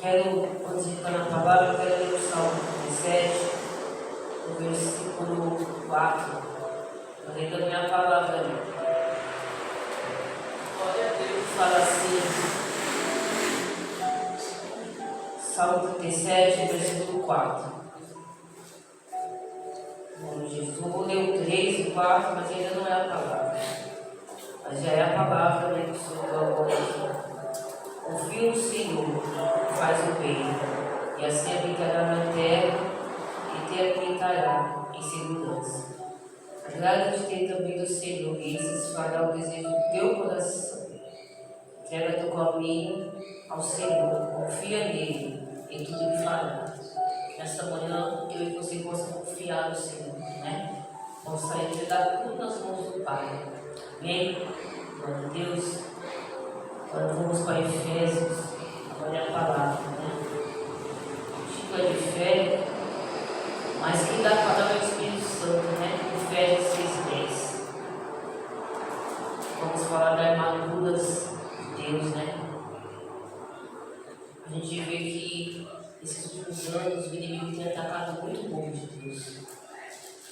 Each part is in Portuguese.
Antes de entrar na palavra, eu quero ler o Salmo 17, o versículo 4. Mas ainda não é a palavra ali. Glória a Deus, fala assim. Salmo 37, versículo 4. Bom, Jesus, eu vou ler o 3 e o 4, mas ainda não é a palavra. Mas já é a palavra, né, que o Senhor colocou aqui. Confia no Senhor, faz o bem, e assim habitará na terra e te habitará em segurança. Agrada-te ter também do Senhor, e isso fará o desejo do teu coração. Entrega teu caminho ao Senhor, confia nele, e tudo lhe fará. Nesta manhã, eu e você possam confiar no Senhor, né? Possa entregar tudo nas mãos do Pai. Amém? Glória a Deus. Agora vamos para Efésios, agora é a palavra, né? O título é de fé, mas quem dá a palavra é o Espírito Santo, né? Efésios 6:10. Vamos falar das armaduras de Deus, né? A gente vê que esses últimos anos o inimigo tem atacado muito o povo de Deus.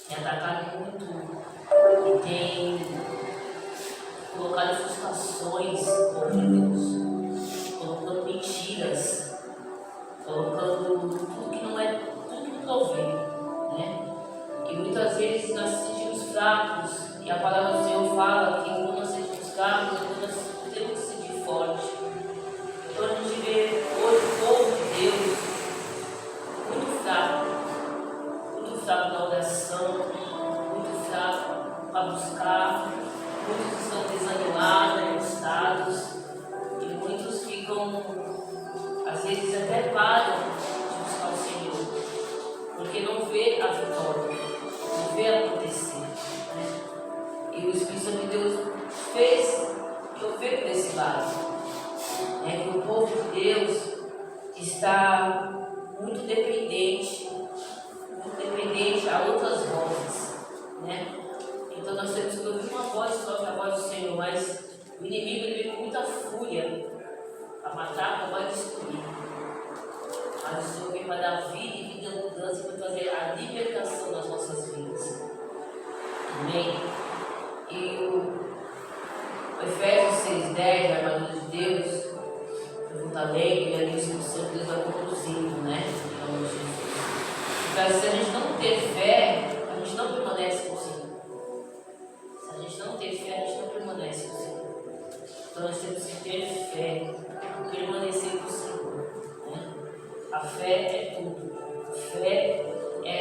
Tem atacado muito e tem colocado frustrações contra Deus, colocando mentiras, colocando tudo que não é, tudo que não vê, né? E muitas vezes nós nos sentimos fracos, e a palavra do Senhor fala que quando nós sentimos fracos, nós temos que se sentir forte. Então a gente vê hoje o povo de Deus muito fraco na oração, muito fraco para buscar. Muitos estão desanimados, frustrados, e muitos ficam, às vezes até param de buscar o Senhor, porque não vê a vitória, não vê acontecer, né? E o Espírito Santo de Deus fez chover por esse lado, né? Que o povo de Deus está muito dependente a outras vozes, né? Então nós temos que ouvir uma voz só, que é a voz do Senhor, mas o inimigo ele vem com muita fúria a matar, para destruir. Mas o Senhor vem para dar vida e vida abundância, para trazer a libertação nas nossas vidas. Amém? E o Efésios 6:10, a armadura de Deus, eu vou estar lendo, e ali o Espírito Santo Deus vai conduzindo, né? Então, se a gente não ter fé, a gente não permanece com o Senhor. Se a gente não ter fé, a gente não permanece com o Senhor. Então nós temos que ter fé, permanecer com o Senhor, né? A fé é tudo. Fé é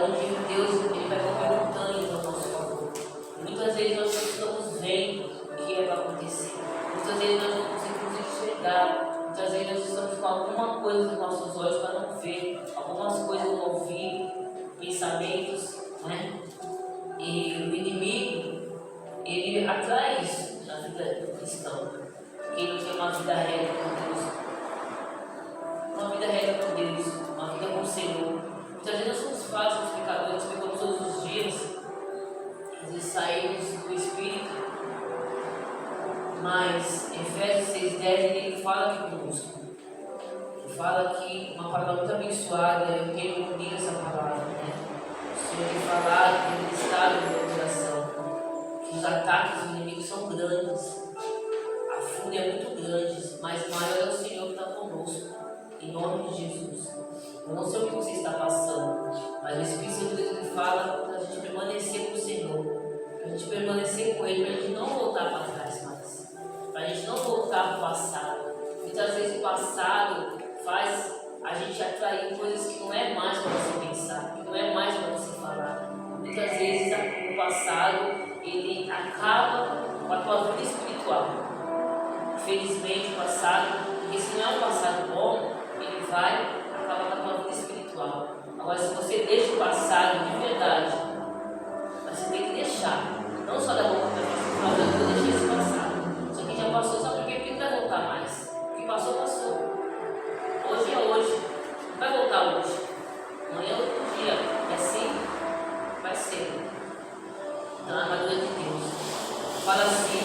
onde Deus ele vai mover montanhas ao nosso favor. Muitas vezes nós não estamos vendo o que é para acontecer. Muitas vezes nós não conseguimos enxergar. Muitas vezes nós estamos com alguma coisa nos nossos olhos para não ver, algumas coisas no ouvido, pensamentos, né? E o inimigo, ele atrai isso na vida do cristão. Quem não tem uma vida reta com Deus, uma vida com o Senhor. Muitas vezes nós somos falsos pecadores, pecamos todos os dias, às vezes saímos do Espírito, mas Efésios 6:10 ele fala aqui conosco. Ele fala aqui uma palavra muito abençoada, eu tenho comigo essa palavra, né? O Senhor tem falado, tem ministrado no meu coração, que os ataques do inimigo são grandes, a fúria é muito grande, mas maior é o Senhor que está conosco, em nome de Jesus. Eu não sei o que você está passando, mas o Espírito Santo de Deus fala para a gente permanecer com o Senhor, para a gente permanecer com Ele, para a gente não voltar para trás mais, para a gente não voltar para o passado. Muitas vezes o passado faz a gente atrair coisas que não é mais para você pensar, que não é mais para você falar. Muitas vezes o passado ele acaba com a tua vida espiritual. Infelizmente o passado, porque se não é um passado bom, ele vai acabar com a tua vida espiritual. Agora se você deixa o passado de verdade, você tem que deixar, não só da boca para você falar, eu deixei esse passado. Isso aqui já passou, sabe por quê? Porque não vai voltar mais. O que passou, passou. Hoje é hoje, não vai voltar hoje. Amanhã é outro dia, é assim, vai ser. Então a armadura de Deus fala assim,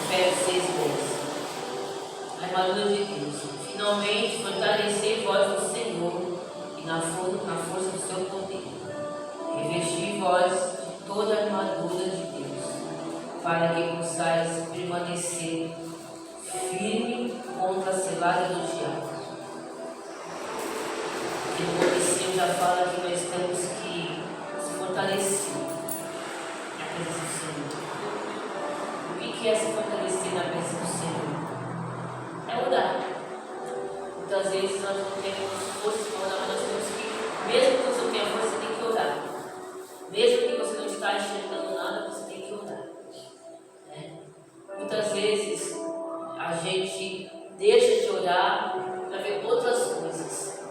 Efésios 6:10. A armadura de Deus. Finalmente, fortalecei vós no Senhor e na força do seu poder. Revesti vós de toda a armadura de Deus, para que possais permanecer firme contra a cilada do diabo. Porque no começo já fala que nós temos que se fortalecer na presença do Senhor. O que é se fortalecer na presença do Senhor? É orar. Muitas vezes nós não temos força para orar, mas nós temos que, mesmo que você não tenha força, você tem que orar. Mesmo que você não está enxergando nada, você tem que orar. Né? Muitas vezes a gente deixa de orar para ver outras coisas.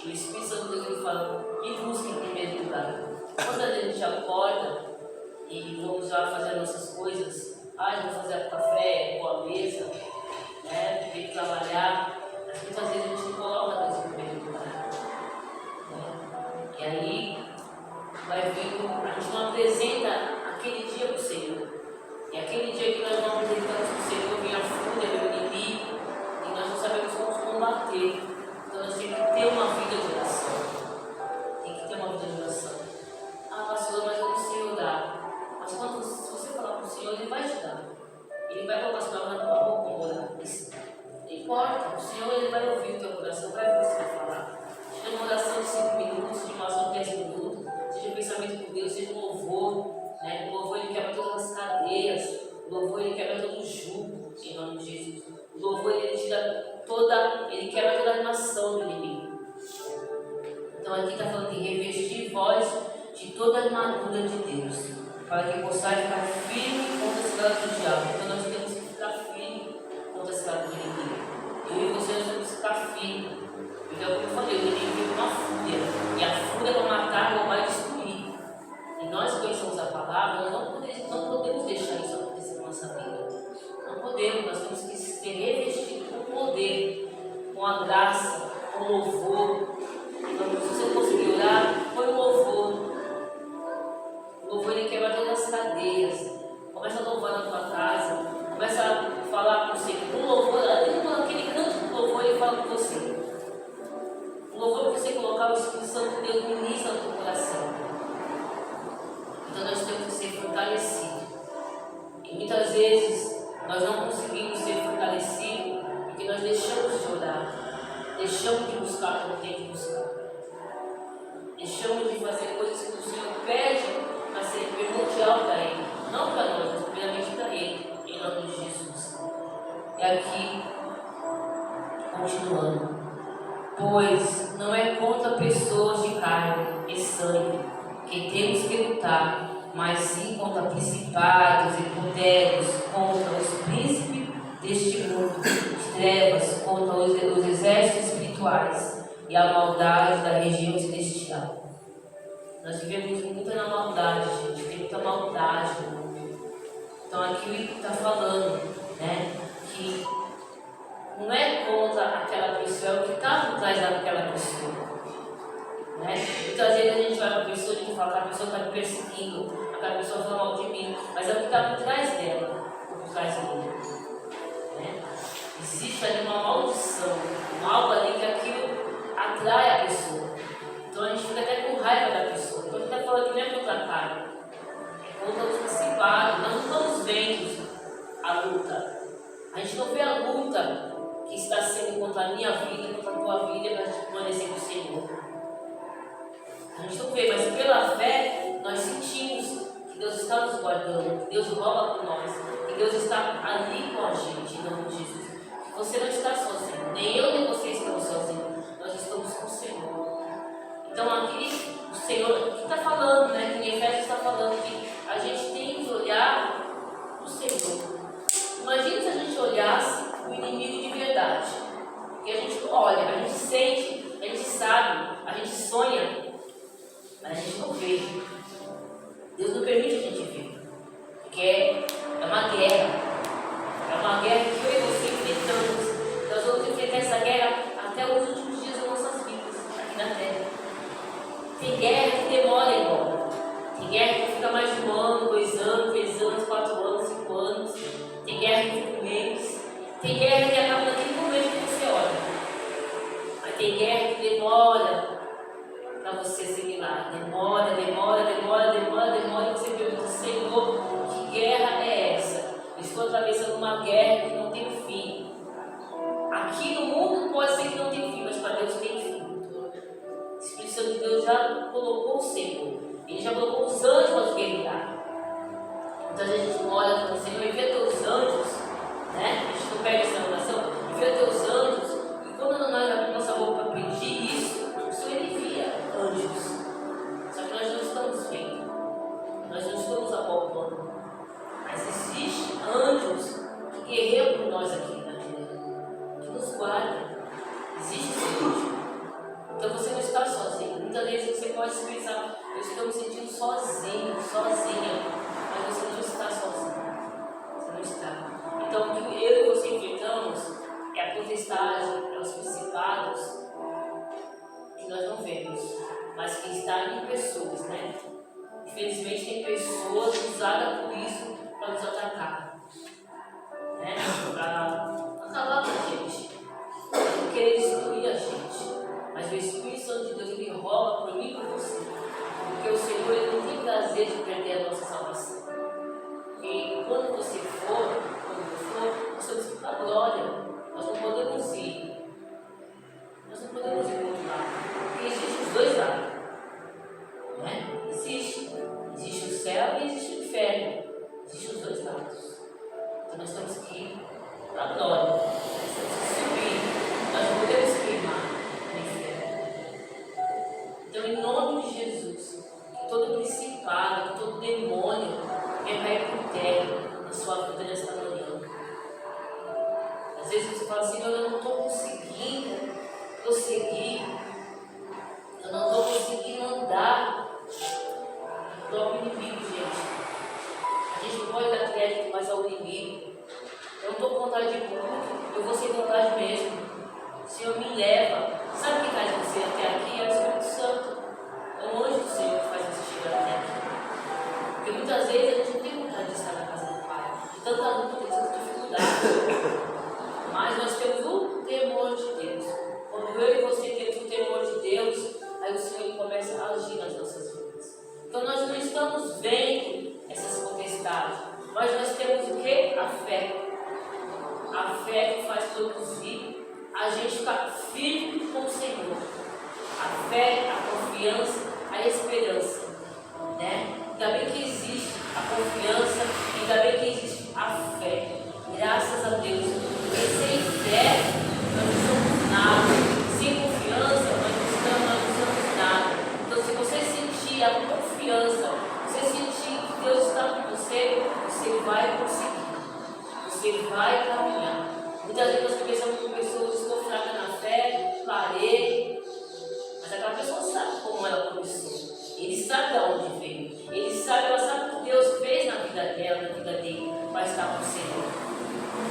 E o Espírito Santo de Deus fala, me busque em primeiro lugar. Quando a gente acorda e vamos já fazer as nossas coisas, eu vou fazer o café, vou à mesa, né? Tem que trabalhar. Mas muitas vezes a gente não coloca Deus em primeiro lugar. Né? E aí vai vir, a gente não apresenta aquele dia para o Senhor. E aquele dia que nós não apresentamos para o Senhor, vem a fúria, vem o inimigo, e nós não sabemos como combater. Então nós temos que ter uma vida de oração. Tem que ter uma vida de oração. Pastor, mas eu não sei orar. Mas quando se você falar para o Senhor, Ele vai te dar. Ele vai colocar as palavras na tua boca como orar. Não importa, o Senhor Ele vai ouvir o teu coração, vai ouvir o que você vai falar. Seja uma oração de 5 minutos, seja uma oração de 10 minutos, seja um pensamento com Deus, seja um louvor. Né? O louvor Ele quebra todas as cadeias, o louvor Ele quebra todo o jugo, em nome de Jesus. O louvor Ele tira Ele quebra toda a animação do inimigo. Então aqui está falando de revestir vós de toda a armadura de Deus, para que possais ficar firme contra a cilada do diabo. Então nós temos que ficar firme contra a cilada do inimigo. Eu e você nós temos que ficar firme. Porque como eu falei, o inimigo veio com uma fúria, e a fúria para matar, roubar e destruir. E nós conhecemos a palavra, nós não podemos deixar isso acontecer na nossa vida. Não podemos, nós temos que ser revestidos com poder, com a graça, com louvor. Então, se você não conseguir orar, põe o louvor. O louvor Ele quebra todas as cadeias. Começa a louvar na tua casa, começa a falar com você. O louvor, aquele canto do louvor, Ele fala com você. O louvor que você colocar, o Espírito Santo de Deus ministra no teu coração. Então nós temos que ser fortalecidos. E muitas vezes nós não conseguimos ser fortalecidos porque nós deixamos de orar, deixamos de buscar como tem que buscar, deixamos de fazer coisas que o Senhor pede para ser primordial para Ele, não para nós, mas primeiramente para Ele, em nome de Jesus. E aqui, continuando, pois não é contra pessoas de carne e sangue que temos que lutar, mas sim contra principados e poderes, contra os príncipes deste mundo de trevas, contra os exércitos espirituais e a maldade da região celestial. Nós vivemos muito na maldade, gente, tem muita maldade no mundo. Então aqui está falando, né, que não é contra aquela pessoa, é o que está por trás daquela pessoa. Né? Muitas vezes a gente vai para a pessoa e fala que a pessoa está me perseguindo, aquela pessoa fala mal de mim, mas é o que está por trás dela, por trás dele. Né? Existe ali uma maldição, algo ali que aquilo atrai a pessoa. Então a gente fica até com raiva da pessoa. Então a gente está falando que não é contra a carne, é contra os principados. Nós não estamos vendo a luta. A gente não vê a luta que está sendo contra a minha vida, contra a tua vida, para a gente permanecer com o Senhor. A gente não vê, mas pela fé nós sentimos que Deus está nos guardando, que Deus rola por nós, que Deus está ali com a gente, em nome de Jesus. Que você não está sozinho, nem eu nem você estamos sozinhos, nós estamos com o Senhor. Então aqui o Senhor está falando, né? Que em Efésios está falando que a gente tem que olhar o Senhor. Imagina se a gente olhasse o inimigo de verdade. Porque a gente olha, a gente sente, a gente sabe, a gente sonha, mas a gente não vê. Deus não permite a gente ver. Porque é uma guerra. É uma guerra que eu e você enfrentamos. Nós vamos enfrentar essa guerra até os últimos dias das nossas vidas aqui na Terra. Tem guerra que demora embora. Tem guerra que fica mais sozinho, sozinha, mas você não está sozinho. Você não está. Então, o que eu e você enfrentamos é a potestade, é os principados que nós não vemos, mas que está em pessoas, né? Infelizmente, tem pessoas usadas por isso para nos atacar, né? Para acabar com a gente, para querer destruir a gente. Mas o Espírito Santo de Deus, ele rouba por mim e por você, porque o Senhor, ele não tem prazer de perder a nossa salvação. E quando você for, nós temos que ir para a glória. Nós não podemos ir. Nós não podemos ir para o outro lado. Porque existem os dois lados. Né? Existe o céu e existe o inferno. Existem os dois lados. Então nós temos que ir para a glória. Nós temos que subir. Nós não podemos queimar no inferno. Então, em nome de Jesus, que todo principado, que todo demônio venha cair por terra na sua vida nesta manhã. Às vezes você fala assim, eu não estou conseguindo prosseguir, eu não estou conseguindo andar. O próprio inimigo, gente. A gente não pode dar crédito mais ao inimigo. Eu não estou com vontade de culto, eu vou sem vontade mesmo. O Senhor me leva. Sabe quem faz você até aqui? É o Espírito Santo. É o anjo do Senhor que faz você chegar até aqui. Porque muitas vezes a gente não tem vontade de estar na casa do Pai, de tanta luta, de tanta dificuldade. Mas nós temos o temor de Deus. Quando eu e você temos o temor de Deus, aí o Senhor começa a agir nas nossas vidas. Então nós não estamos vendo essas potestades, mas nós temos o que? A fé. A fé que faz produzir a gente ficar firme com o Senhor. A fé, a confiança, a esperança. Né? Ainda bem que existe a confiança, ainda bem que existe a fé. Graças a Deus. Porque sem fé nós não somos nada. Sem confiança nós não somos nada. Então, se você sentir a confiança, você sentir que Deus está com você, você vai conseguir. Você vai caminhar. Muitas vezes nós conversamos com pessoas, estou fraca na fé, parei. Mas aquela pessoa sabe como ela começou. Ele sabe de onde veio. Ele sabe, ela sabe o que Deus fez na vida dela, na vida dele, para estar com o Senhor.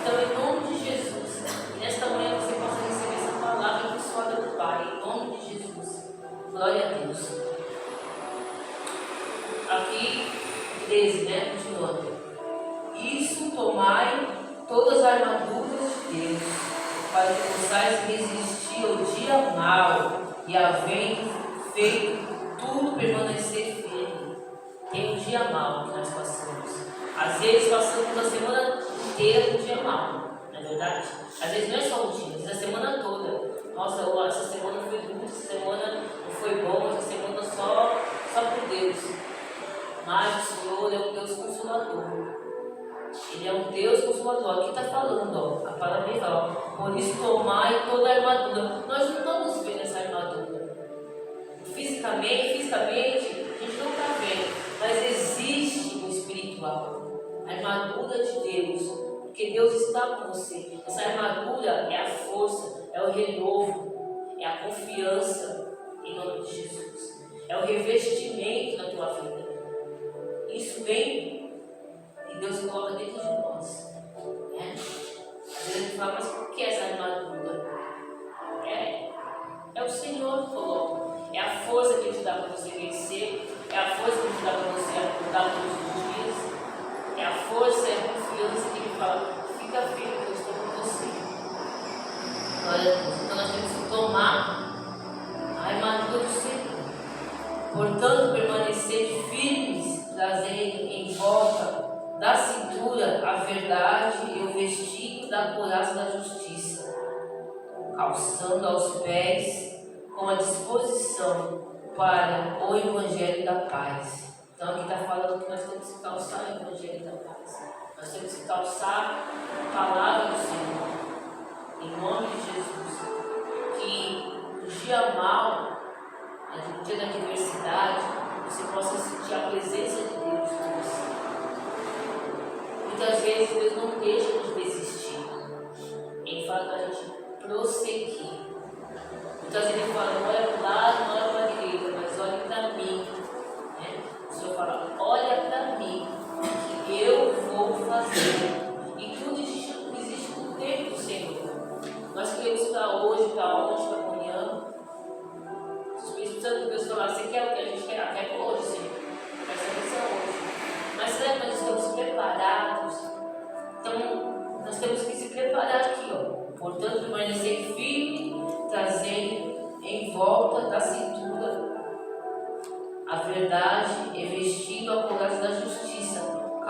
Então, em nome de Jesus, e nesta manhã você possa receber essa palavra abençoada do Pai, em nome de Jesus. Glória a Deus. Aqui, 13, né? Continuando. Isso tomai todas as armaduras de Deus, para que possais resistir ao dia mau e havendo feito tudo permanecer firme. Tem um dia mau que nós passamos. Às vezes passamos a semana inteira com um dia mau, não é verdade? Às vezes não é só um dia, às vezes a semana toda. Nossa, essa semana foi dura, essa semana não foi bom, essa semana só por Deus. Mas o Senhor é um Deus consolador. Ele é um Deus consolador. Aqui está falando, ó, a palavra fala, por isso tomai toda a armadura. Nós não estamos vendo essa armadura. Fisicamente, a gente não está vendo, mas existe no espiritual. A armadura de Deus, porque Deus está com você. Essa armadura é a força, é o renovo, é a confiança em nome de Jesus. É o revestimento na tua vida. Isso vem e Deus coloca dentro de nós. Né? Às vezes a gente fala, mas por que essa armadura? É o Senhor que coloca. É a força que te dá para você vencer. É a força que te dá para você acordar todos os dias. É a força, é a confiança que Ele fala, fica firme que eu estou com você. Glória a Deus. Então nós temos que tomar a armadura do Senhor. Portanto, permanecer firmes, trazendo em volta da cintura a verdade e o vestido da couraça da justiça, calçando aos pés com a disposição para o Evangelho da paz. Então aqui está falando que nós temos que calçar o Evangelho da paz. Nós temos que calçar a palavra do Senhor. Em nome de Jesus. Que no dia mau, no dia da adversidade, você possa sentir a presença de Deus com você. Muitas vezes Deus não deixa de desistir. Ele fala para a gente prosseguir. Muitas vezes Ele fala, não olha para o lado, não olha para a direita, mas olhe para mim. Né? Se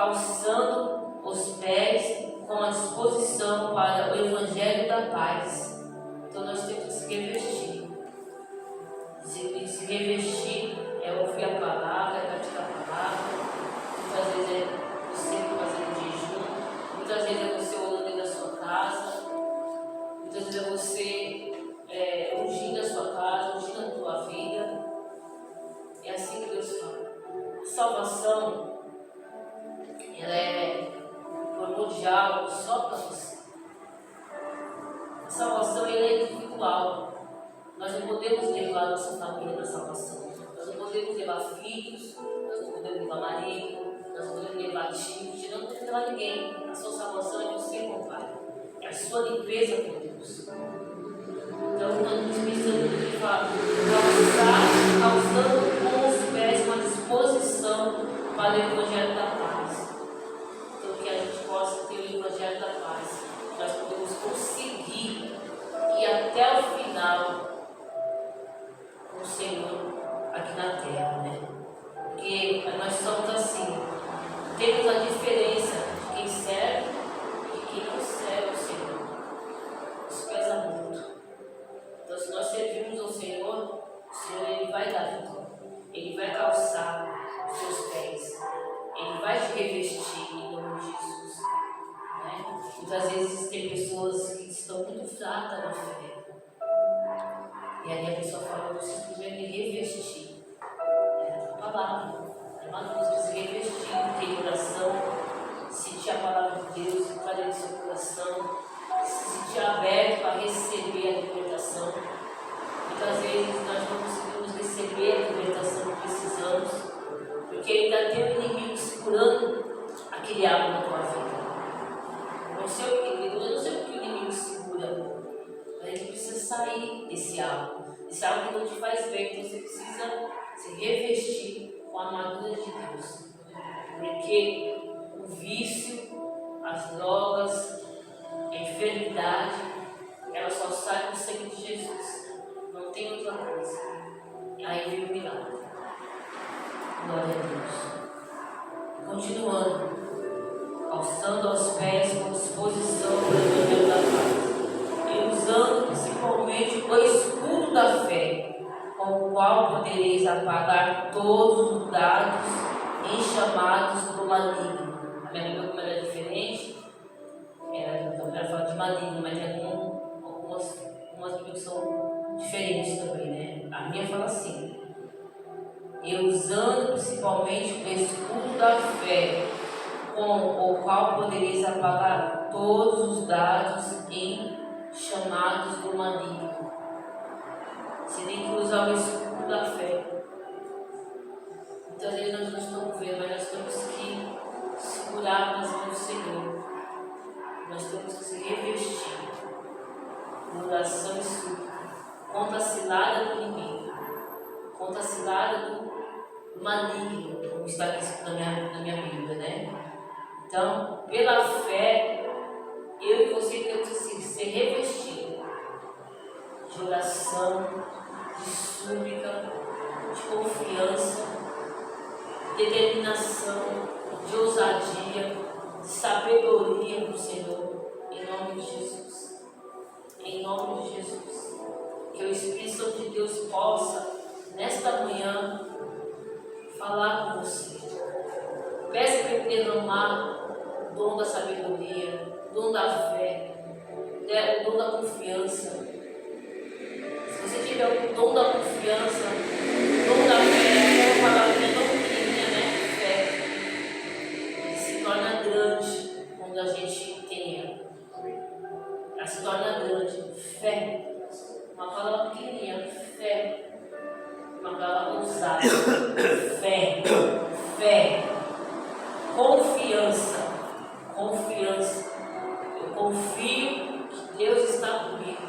calçando os pés com a disposição para o Evangelho da paz. Então nós temos que se revestir. Se revestir é ouvir a palavra, é praticar a palavra. Muitas vezes é você fazendo jejum, muitas vezes é você orando dentro da sua casa, muitas vezes é você ungindo a sua casa, ungindo a tua vida. É assim que Deus fala. A salvação, ela é primordial só para você. A salvação, ela é individual. Nós não podemos levar a nossa família na salvação. Nós não podemos levar filhos, nós não podemos levar marido, nós não podemos levar tios, não podemos levar ninguém. A sua salvação é você com o Pai. É a sua limpeza com Deus. Então nós precisamos de calçando com os pés uma disposição para o Evangelho da paz. Então que a gente possa ter o Evangelho da paz. Nós podemos conseguir ir até o final com o Senhor aqui na terra, né? Porque nós somos assim, temos a diferença de quem serve e quem não serve o Senhor. Isso pesa muito. Então, se nós servimos ao Senhor, o Senhor ele vai dar vitória. Ele vai calçar os seus pés. Ele vai te revestir em nome de Jesus. Né? Muitas vezes tem pessoas que estão muito fracas na fé. E aí a pessoa fala, você precisa me revestir. É a palavra. É uma coisa que se revestir, ter oração, sentir a palavra de Deus, entrar dentro do seu coração, se sentir aberto para receber a libertação. Muitas vezes nós não conseguimos receber a libertação que precisamos, porque ainda tem um inimigo segurando aquele algo na tua vida. Não sei o que, eu não sei o que o inimigo segura. A gente precisa sair desse algo que não te faz bem. Então você precisa se revestir com a armadura de Deus, porque o vício, as drogas, a enfermidade, ela só sai com o sangue de Jesus, não tem outra coisa. E aí vem o milagre. Glória a Deus. Continuando, calçando aos pés com disposição para o Evangelho da paz, e usando principalmente o escudo da fé, com o qual podereis apagar todos os dados enxamados do maligno. A minha Bíblia, como ela é diferente, ela fala de maligno, mas tem algumas Bíblias que são diferentes também, né? A minha fala assim: e usando principalmente o escudo da fé, com o qual podereis apagar todos os dados chamados do maligno. Você tem que usar o escudo da fé. Muitas vezes nós não estamos vendo, mas nós temos que segurar nas mãos do Senhor. Nós temos que se revestir de oração e súplica contra a cilada do inimigo, contra a cilada do maligno, como está aqui escrito na minha Bíblia, né? Então, pela fé, eu e você temos que ser revestidos de oração, de súplica, de confiança, de determinação, de ousadia, de sabedoria do Senhor, em nome de Jesus. Em nome de Jesus. Que o Espírito Santo de Deus possa, nesta manhã, falar com você. Peça para Ele derramar o dom da sabedoria, o dom da fé, o dom da confiança. Se você tiver o dom da confiança, o dom da fé, é uma palavrinha tão pequenininha, né? Fé. Ele se torna grande quando a gente tem ela. Ela se torna grande. Fé. Uma palavra pequenininha. Fé. Uma palavra ousada. Fé. Fé. Confiança. Confiança. Eu confio que Deus está comigo.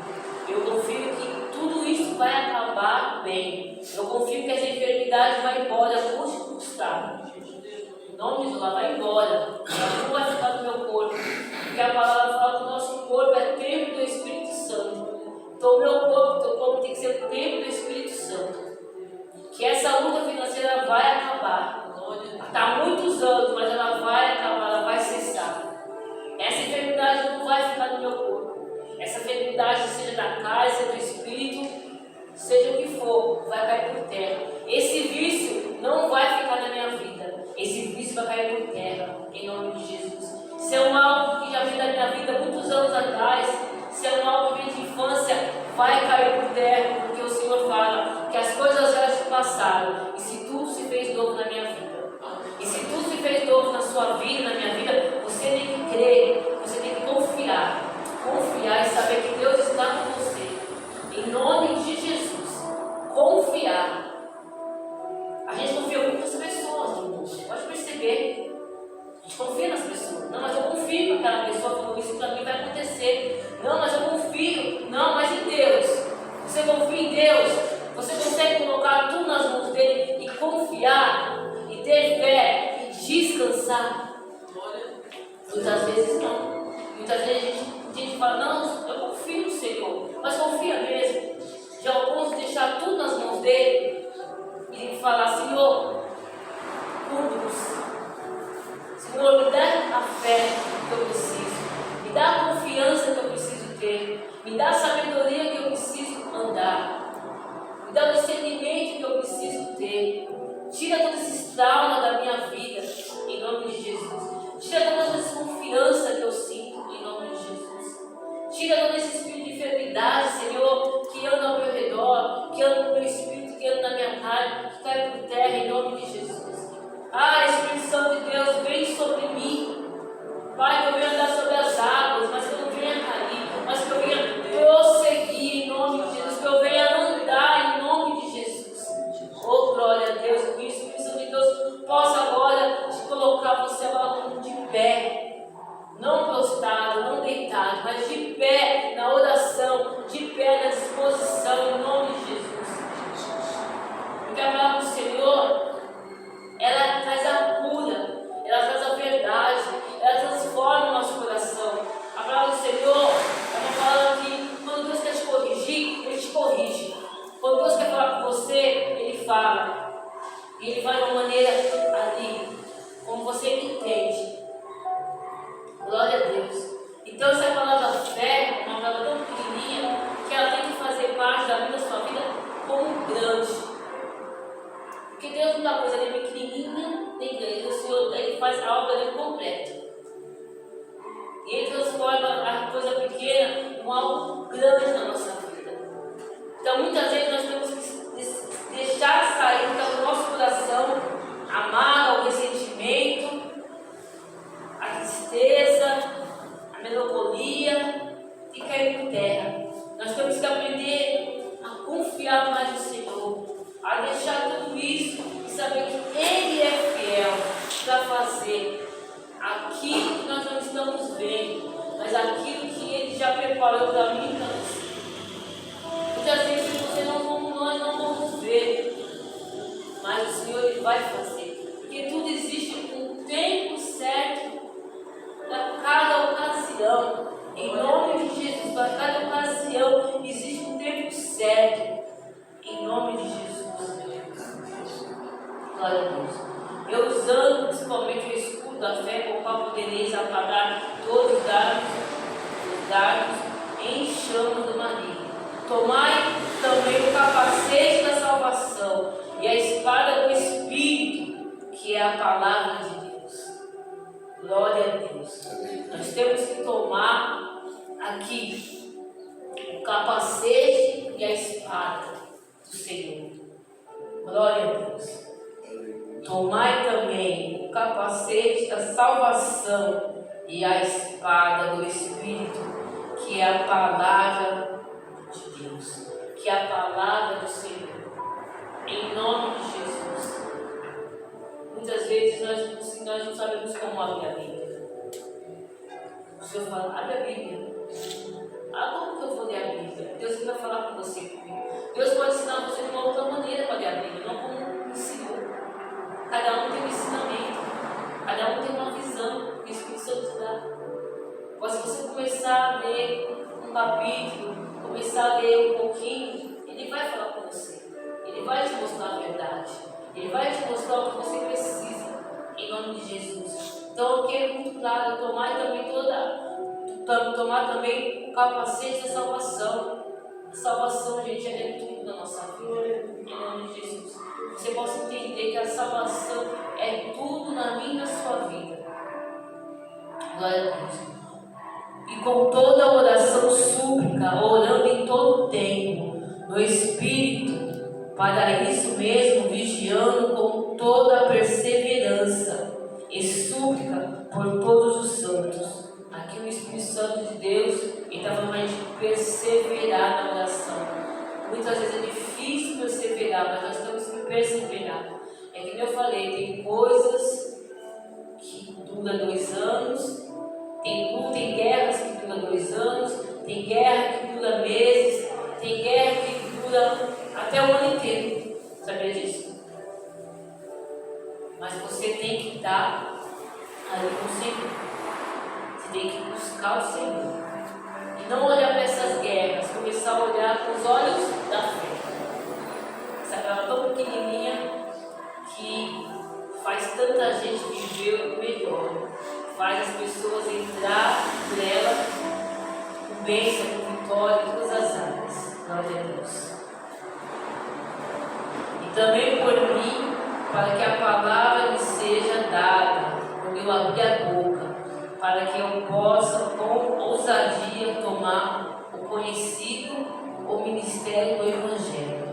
Eu confio que tudo isso vai acabar bem. Eu confio que essa enfermidade vai embora, custe custar. Em nome de Jesus, ela vai embora. Ela não vai ficar no meu corpo. Porque a palavra fala que o nosso corpo é templo do Espírito Santo. Então o meu corpo, o teu corpo tem que ser o templo do Espírito Santo. Que essa luta financeira vai acabar. Está há muitos anos, mas ela vai acabar. sua vida, na minha vida, você tem que crer, você tem que confiar. Confiar e saber que Deus está com você. Em nome de Jesus. Confiar. A gente confia muito nas pessoas, irmãos. Pode perceber. A gente confia nas pessoas. Não, mas eu confio que aquela pessoa falou isso para mim vai acontecer. Não, mas eu confio. Não, mas em Deus. Você confia em Deus. Você consegue colocar tudo nas mãos dele e confiar, e ter fé, e descansar. Muitas vezes não. Muitas vezes a gente fala, não, eu confio no Senhor. Mas confia mesmo. De alguns deixar tudo nas mãos dele e falar, Senhor, conduz. Senhor, me dá a fé que eu preciso, me dá a confiança que eu preciso ter, me dá a sabedoria que eu preciso andar, me dá o discernimento que eu preciso ter. Tira todo esse trauma da minha vida, em nome de Jesus. Tira toda essa desconfiança que eu sinto, em nome de Jesus. Tira todo esse espírito de enfermidade, Senhor, que anda ao meu redor, que anda no meu espírito, que anda na minha carne, que cai por terra, em nome de Jesus. Ah, Espírito Santo de Deus, vem sobre mim. Pai, que eu venha andar sobre as águas, mas que eu não venha cair, mas que eu venha prosseguir, em nome de Jesus, que eu venha andar, em nome de Jesus. Oh, glória a Deus, que o Espírito Santo de Deus possa agora te colocar você agora de pé, não prostrado, não deitado, mas de pé na oração, de pé na disposição, em nome de Jesus. Porque a palavra do Senhor, ela traz a cura, ela traz a verdade, ela transforma o nosso coração. A palavra do Senhor, ela fala que quando Deus quer te corrigir, Ele te corrige. Quando Deus quer falar com você, Ele fala. E Ele vai de uma maneira ali, como você entende. Glória a Deus. Então essa palavra fé é uma palavra tão pequenininha que ela tem que fazer parte da vida da sua vida como grande. Porque Deus não dá coisa nem pequenininha, nem grande. O Senhor, Ele faz a obra dele completa. E Ele transforma a coisa pequena em algo grande na nossa vida. Então muitas vezes nós temos que deixar sair do nosso coração a mágoa, o ressentimento, a tristeza, a melancolia e cair por terra. Nós temos que aprender a confiar mais no Senhor, a deixar tudo isso e saber que Ele é fiel para fazer aquilo que nós não estamos vendo, mas aquilo que Ele já preparou para mim e para você. Muitas vezes nós não vamos ver, mas o Senhor Ele vai fazer, porque tudo existe um tempo certo para cada ocasião. Em nome de Jesus, para cada ocasião existe um tempo certo. Em nome de Jesus. Glória a Deus. Eu usando principalmente o escudo da fé, com o qual podereis apagar todos os dardos em chamas do maligno. Tomai também o capacete da salvação e a espada do Espírito, que é a palavra de Deus. Glória a Deus. Nós temos que tomar aqui o capacete e a espada do Senhor. Glória a Deus. Tomai também o capacete da salvação e a espada do Espírito, que é a palavra de Deus, que é a palavra do Senhor. Em nome de Jesus. Muitas vezes nós não sabemos como abrir a Bíblia. O Senhor fala, abre a Bíblia. Ah, como que eu vou ler a Bíblia? Deus vai falar com você comigo. Deus pode ensinar você de uma outra maneira para ler a Bíblia, não como ensinou. Cada um tem um ensinamento, cada um tem uma visão que o Espírito Santo dá. Mas se você começar a ler um capítulo, começar a ler um pouquinho, Ele vai falar com você. Ele vai te mostrar a verdade. Ele vai te mostrar o que você precisa, em nome de Jesus. Então eu quero muito claro, tomar também o capacete da salvação. A salvação, gente, é tudo na nossa vida, em nome de Jesus. Você possa entender que a salvação é tudo na minha e na sua vida. Glória a Deus. E com toda oração, súplica, orando em todo o tempo, no Espírito, para isso mesmo, vigiando com toda a perseverança e súplica muitas vezes é difícil perseverar, mas nós temos que perseverar. É que eu falei, tem coisas que duram 2 anos, tem guerras que duram 2 anos, tem guerra que dura meses, tem guerra que dura até o ano inteiro. Sabia disso? Mas você tem que estar ali com o Senhor. Você tem que buscar o Senhor. E não olhar para essas guerras, começar a olhar com os olhos da fé. Essa guerra tão pequenininha que faz tanta gente viver o melhor. Faz as pessoas entrar nela com bênção, com vitória em todas as áreas. Glória a Deus. E também por mim, para que a palavra me seja dada, quando eu abrir a boca, para que eu possa com ousadia tomar o conhecido, o ministério do Evangelho,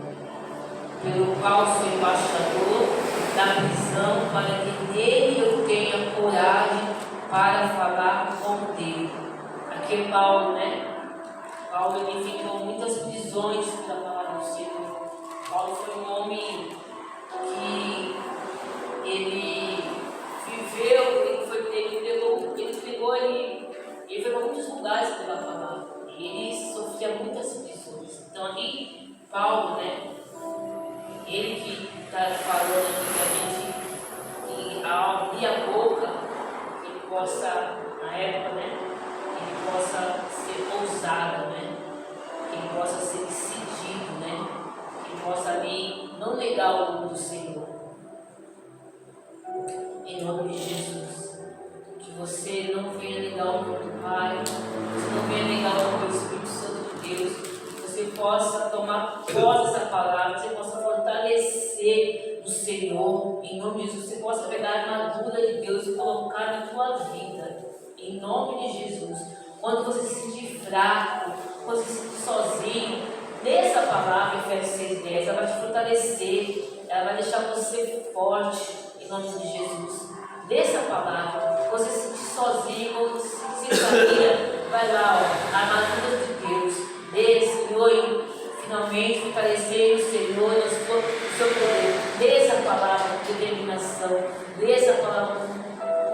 pelo qual sou embaixador da prisão, para que nele eu tenha coragem para falar como dele. Aqui é Paulo, né? Paulo ele ficou muitas prisões pela palavra do Senhor. Paulo foi um homem que ele viveu, ele foi para muitos lugares pela palavra. Ele sofria muitas prisões. Então aqui, Paulo, né? Ele que está falando aqui para a gente que ao abrir a boca, ele possa, na época, né? Ele possa ser ousado, né? Que ele possa ser decidido, né? Que ele possa ali não negar o nome do Senhor. Em nome de Jesus. Que você não venha negar o nome do Pai, você não venha negar o nome do Espírito Santo de Deus, que você possa tomar posse dessa palavra, que você possa fortalecer o Senhor, em nome de Jesus, você possa pegar a armadura de Deus e colocar na tua vida, em nome de Jesus. Quando você se sentir fraco, quando você se sentir sozinho, nessa palavra, Efésios 6:10, ela vai te fortalecer, ela vai deixar você forte, em nome de Jesus. Dessa palavra, você se sentir sozinho, quando você se sentir família, vai lá, ó, a armadura de Deus, dê, Senhor, e finalmente fortalecer o Senhor, o seu poder. Dê essa palavra com determinação, dê essa palavra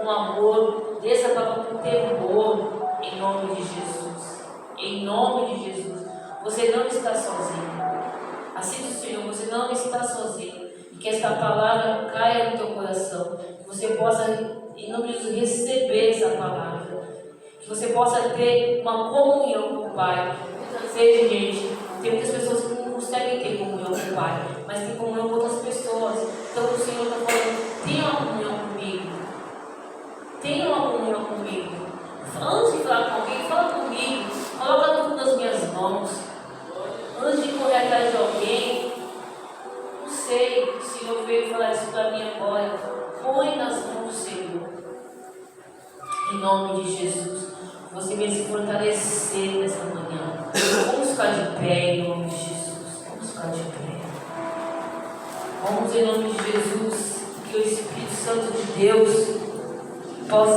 com amor, dê essa palavra com temor, em nome de Jesus. Em nome de Jesus. Você não está sozinho. Assim diz o Senhor, você não está sozinho. E que esta palavra caia no teu coração. Que você possa, em nome de Jesus, receber essa palavra. Que você possa ter uma comunhão com o Pai. Muitas vezes, gente, tem muitas pessoas que não conseguem ter comunhão com o Pai, mas tem comunhão com outras pessoas. Então o Senhor está falando, tenha uma comunhão comigo. Tenha uma comunhão comigo. Antes de falar com alguém, fala comigo. Coloca tudo nas minhas mãos. Antes de correr atrás de alguém, não sei, o Senhor veio falar isso para mim agora. Põe nas mãos do Senhor. Em nome de Jesus. Você vai se fortalecer nessa manhã. Vamos ficar de pé em nome de Jesus. Vamos ficar de pé. Vamos em nome de Jesus. Que o Espírito Santo de Deus possa